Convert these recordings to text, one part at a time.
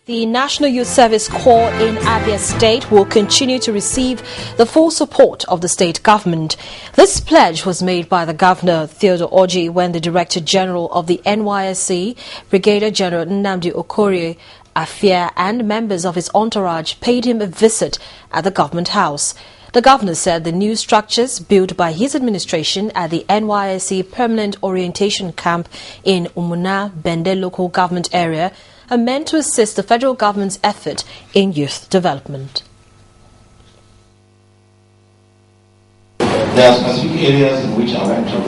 The National Youth Service Corps in Abia State will continue to receive the full support of the state government. This pledge was made by the Governor, Theodore Orji, when the Director General of the NYSC, Brigadier General Nnamdi Okorie Afia, and members of his entourage paid him a visit at the Government House. The Governor said the new structures built by his administration at the NYSC Permanent Orientation Camp in Umuna, Bende local government area are meant to assist the federal government's effort in youth development. There are specific areas in which I want to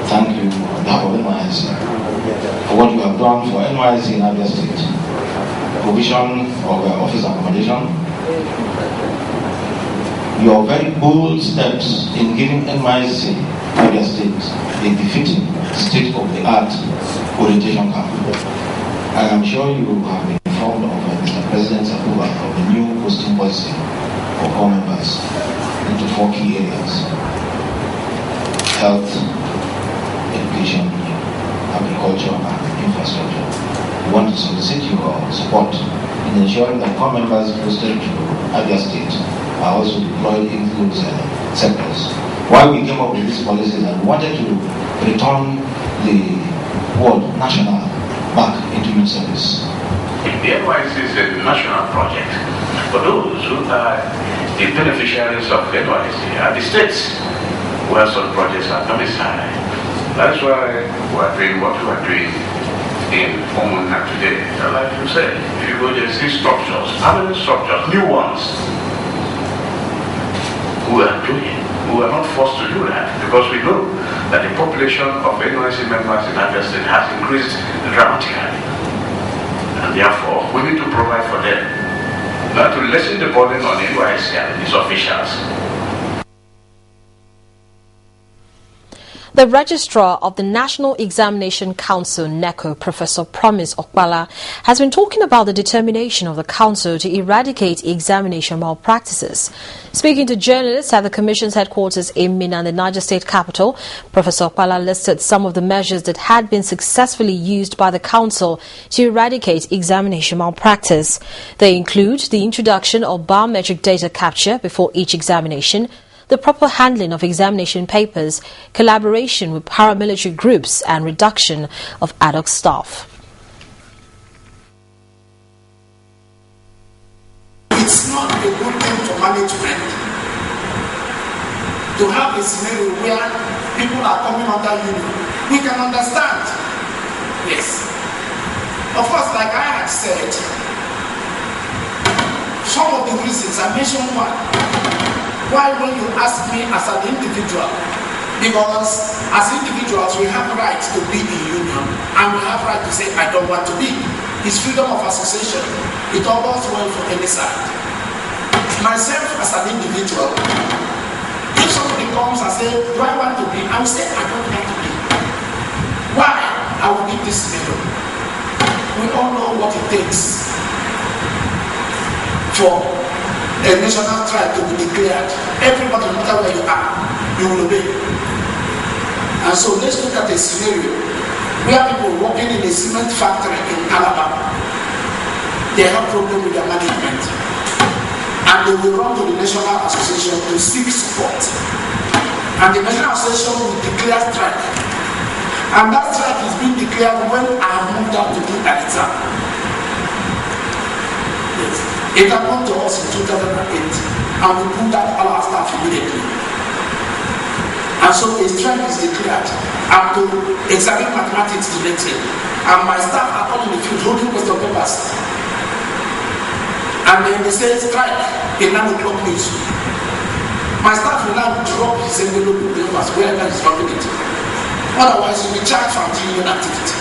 thank you on behalf of NYSC for what you have done for NYSC in Abia State. Provision of office accommodation, your very bold steps in giving NYSC Abia State a befitting state-of-the-art orientation camp. I am sure you have been informed of Mr. President's approval of the new posting policy for corps members into 4 key areas: health, education, agriculture, and infrastructure. We want to solicit your support in ensuring that corps members posted to Abia State are also deployed into those sectors. Why we came up with this policy is that we wanted to return the word national back into youth service. The NYSC is a national project. For those who are the beneficiaries of the NYSC are the states where some projects are domiciled. That's why we are doing what we are doing in Umuna today. And like you said, if you go there, see structures, how many structures, new ones, we are doing. We are not forced to do that because we know that the population of NYSC members in Abia State has increased dramatically. And therefore, we need to provide for them. Not to lessen the burden on NYSC and its officials. The Registrar of the National Examination Council, NECO, Professor Promise Okpala, has been talking about the determination of the Council to eradicate examination malpractices. Speaking to journalists at the Commission's headquarters in Minna, the Niger State capital, Professor Okpala listed some of the measures that had been successfully used by the Council to eradicate examination malpractice. They include the introduction of biometric data capture before each examination, the proper handling of examination papers, collaboration with paramilitary groups, and reduction of ad hoc staff. It's not a good thing for management to have a scenario where people are coming under union. We can understand. Yes. Of course, like I had said, some of the reasons, I mentioned one. Why when you ask me as an individual? Because as individuals we have rights to be in union and we have right to say I don't want to be. It's freedom of association. It all goes well for any side. Myself as an individual, if somebody comes and says, do I want to be? I will say I don't want to be. Why? I will give this scenario. We all know what it takes for a national tribe to be declared. Everybody, no matter where you are, you will obey. And so let's look at a scenario where people working in a cement factory in Alabama, they have problem with their management, and they will run to the National Association to seek support. And the National Association will declare strike. And that strike is being declared when I have moved out to do an exam. Yes. It happened to us in 2008, and we put that all our staff immediately. And so a strike is declared. I'm to examine mathematics directly, and my staff are all in the field holding question papers. And then they say strike in 9 o'clock news. My staff will now drop his envelope with papers wherever he's dropping it. Otherwise, you'll be charged for anti-union activity.